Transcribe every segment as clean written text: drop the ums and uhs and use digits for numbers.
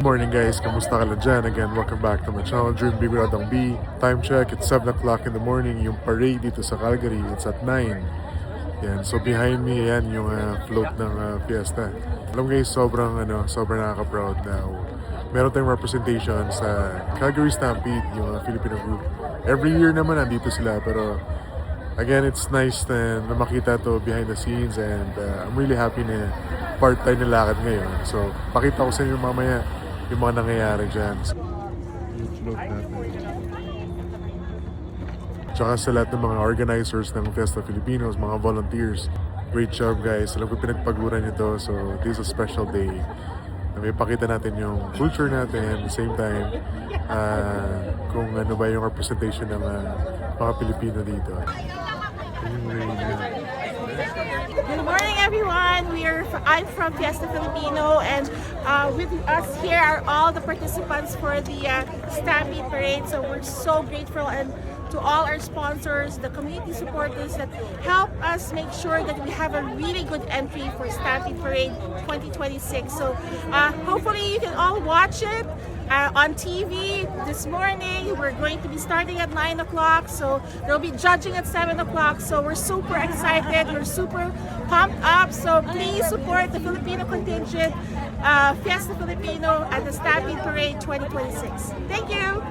Good morning guys, kamusta ka lang dyan? Again, welcome back to my channel, Dream Big with Adang B. Time check, it's 7 o'clock in the morning. Yung parade dito sa Calgary, it's at 9. Yan, so behind me, yan yung float ng fiesta. Alam guys, sobrang nakaka-proud na meron tayong representation sa Calgary Stampede, yung Filipino group. Every year naman nandito sila, pero again, it's nice na makita to behind the scenes, and I'm really happy na part tayo ng lakad ngayon. So, pakita ko sa inyo mamaya yung mga nangyayari dyan. Yung float natin. Tsaka sa lahat ng mga organizers ng Fiesta Filipinos, mga volunteers. Great job guys. Alam ko pinagpaguran nyo to. So this is a special day. Na may pakita natin yung culture natin. At the same time, kung ano ba yung representation ng mga Pilipino dito. Good morning, everyone. I'm from Fiesta Filipino, and with us here are all the participants for the Stampede Parade. So we're so grateful, and to all our sponsors, the community supporters that help us make sure that we have a really good entry for Stampede Parade 2026. So hopefully you can all watch it on TV this morning. We're going to be starting at 9 o'clock, so they'll be judging at 7 o'clock. So we're super excited, we're super pumped up. So please support the Filipino contingent, Fiesta Filipino at the Stampede Parade 2026. Thank you!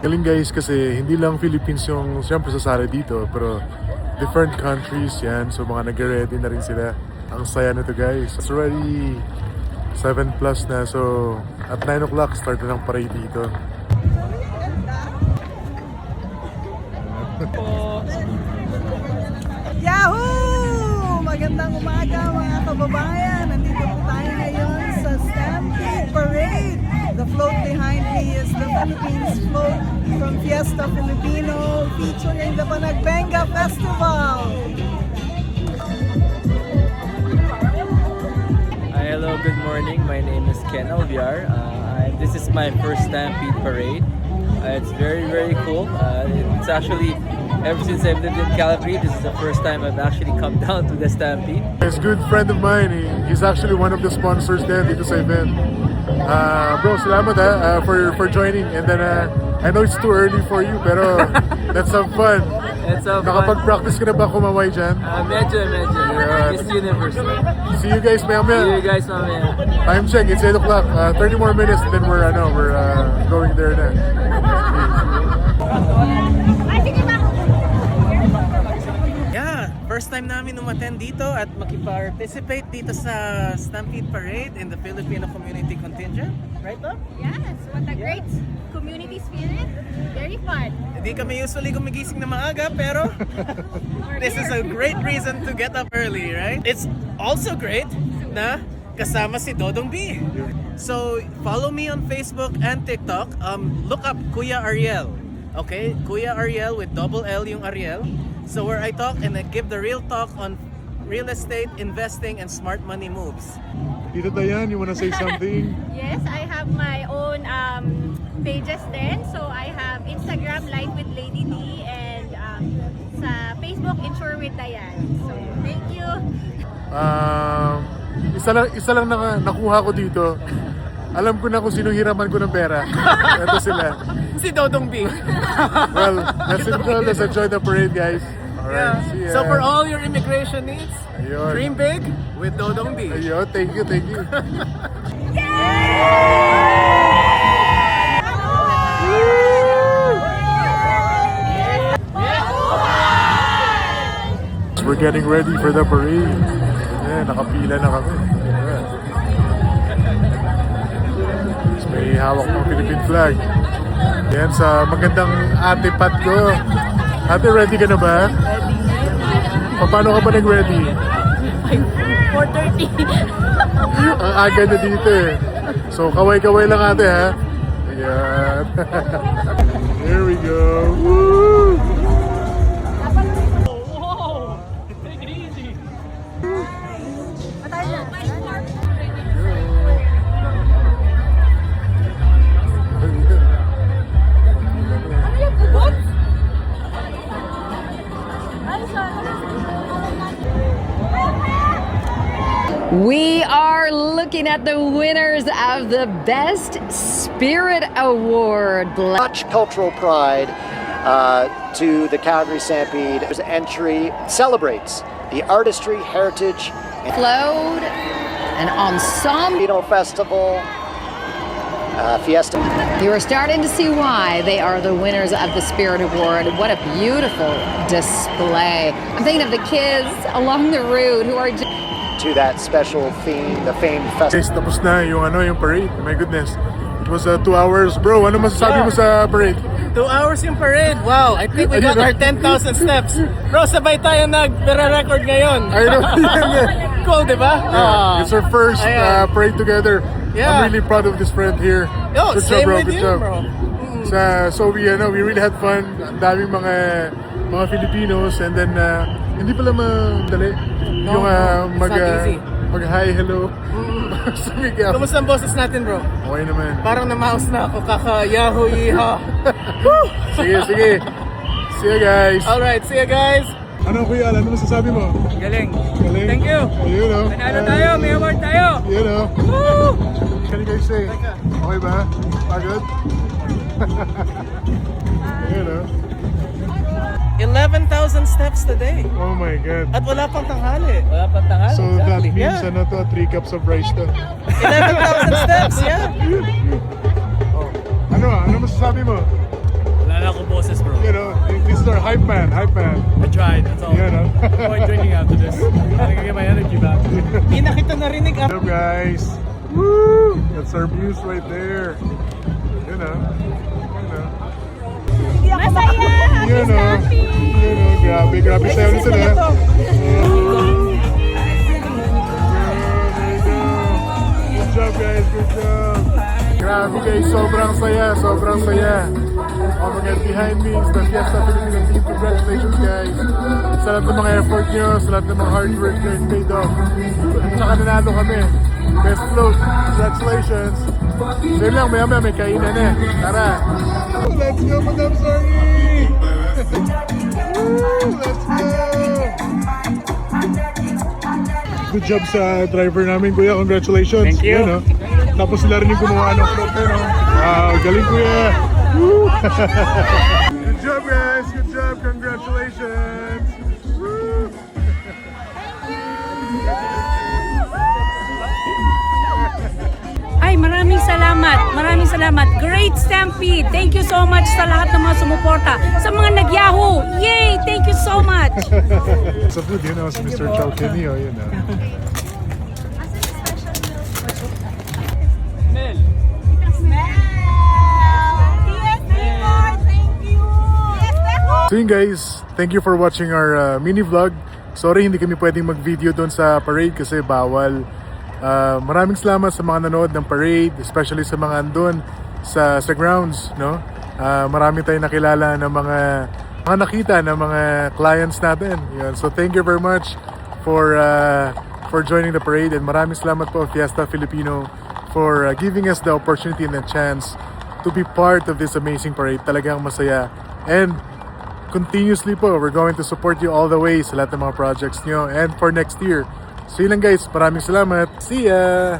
Galing guys, kasi hindi lang Philippines yung siyempre sasali dito, pero different countries yan. So mga nag-ready na rin sila. Ang saya nito guys. It's already 7 plus na, so at 9 o'clock start na ng parade dito. Yahoo! Magandang umaga mga kababayan. Nandito po tayo ngayon sa Stampede Parade. The float behind me is the Philippines float from Fiesta Filipino featuring the Panagbenga Festival. Hello, good morning. My name is Ken Alviar. This is my first Stampede Parade. It's very, very cool. It's actually, ever since I've lived in Calgary, this is the first time I've actually come down to the Stampede. He's a good friend of mine. He's actually one of the sponsors there dito sa event. Bro, salamat for joining. And then I know it's too early for you, pero let's have fun. It's a fun. Nakapag-practice ka na ba kumaway dyan? Medyo. Miss Universe. See you guys See maya-maya. you guys mamaya. Time check, it's 8 o'clock. 30 more minutes, then we're going there na. Yeah, first time namin umattend dito at makiparticipate dito sa Stampede Parade in the Filipino community contingent. Right, Doc? Yes, what a great community spirit. Very fun. Hindi kami usually gumigising na maaga, pero this is a great reason to get up early, right? It's also great na kasama si Dodong B. So, follow me on Facebook and TikTok. Look up Kuya Ariel. Okay? Kuya Ariel with double L yung Ariel. So, where I talk and I give the real talk on real estate, investing, and smart money moves. Tito Dayan, you wanna say something? Yes, I have my own pages then. So I have Instagram Live with Lady D and sa Facebook Insure with Diane. So thank you. Isa lang nakuha ko dito. Alam ko na kung sino hiraman ko ng pera. Ito sila. Si Dodong B. Well, let's enjoy the parade guys. Alright, see ya. So for all your immigration needs, Ayun. dream big with Dodong B. Ayun, thank you. We're getting ready for the parade. Ayan, nakapila na kami. Ayan. Tapos may hawak ng Philippine flag. Ayan, sa magandang ate Pat ko. Ate, ready ka na ba? Paano ka ba nag-ready? 4:30. Ang aga na dito eh. So, kaway-kaway lang ate ha. Ayan. Here we go. Woo! We are looking looking at the winners of the Best Spirit Award. Much cultural pride to the Calgary Stampede. His entry celebrates the artistry, heritage, and Flowed, an ensemble. Filipino Festival, Fiesta. You are starting to see why they are the winners of the Spirit Award. What a beautiful display. I'm thinking of the kids along the route who are just To that special theme, the famed festival. Guys, tapos na yung parade. My goodness. It was 2 hours. Bro, ano masasabi mo sa parade? 2 hours yung parade. Wow, I think we got our 10,000 steps. Bro, sabay tayo nag-record ngayon. I know. Cool, di ba? Yeah, it's our first Ayan. parade together. Yeah. I'm really proud of this friend here. Yo, Good same job, bro. with Good you, job. bro. So we really had fun. Ang daming mga Filipinos, and then hindi pala madali yung it's not easy. mag-hi, hello. Sumigaw. Kamusta ang boses natin, bro? Okay naman. Parang na-mouse na ako, kaka-yahoo, yeehaw. Sige. See you guys. Alright, see you guys. Ano kuya, ano masasabi mo? Galing. Galing. Thank you. You know. Tayo, may award tayo. You know. Can you guys say? Okay ba? Pagod? You know. 11,000 steps today. Oh my God. At wala pang tanghali. Wala pa tanghal. So that means Yeah. ano to, 3 cups of rice to. 11,000 steps, yeah. Ano masasabi mo? Wala na akong boses, bro. You know, this is our hype man. I tried, that's all. You know. Avoid drinking after this. I can get my energy back. Hindi na kita narinig. What's up guys? Woo! That's our views right there. You know. Masaya! You know. Grabe sayo nito na. Good job guys, good job. Grabe guys, sobrang saya. Oh my God, behind me is the Fiesta Filipino team. Congratulations guys. Sa lahat ng mga effort nyo, sa lahat ng mga hard work nyo, it paid off. At saka nanalo kami. Best float. Congratulations. So yun lang, maya may kainan eh. Tara. Let's go, Madam Sorry! Let's go! Good job sa driver namin, kuya. Congratulations. Thank you. Yan, tapos sila rin yung gumawa ng float. Wow, galing kuya. Woo! Good job, guys. Good job. Congratulations. Woo! Ay, maraming salamat. Great Stampede. Thank you so much sa lahat ng mga sumuporta. Sa mga nag-yahoo. Yay! Thank you so much. Sa food, si Mr. Chow Kenny, So yun guys, thank you for watching our mini vlog. Sorry hindi kami pwedeng mag-video doon sa parade kasi bawal. Maraming salamat sa mga nanood ng parade, especially sa mga andun sa grounds, no? Marami tayong nakilala ng mga nakita ng mga clients natin. Yun. So thank you very much for joining the parade, and maraming salamat po Fiesta Filipino for giving us the opportunity and the chance to be part of this amazing parade. Talagang masaya. And continuously po, we're going to support you all the way sa lahat ng mga projects nyo and for next year. So yun lang guys, maraming salamat. See ya!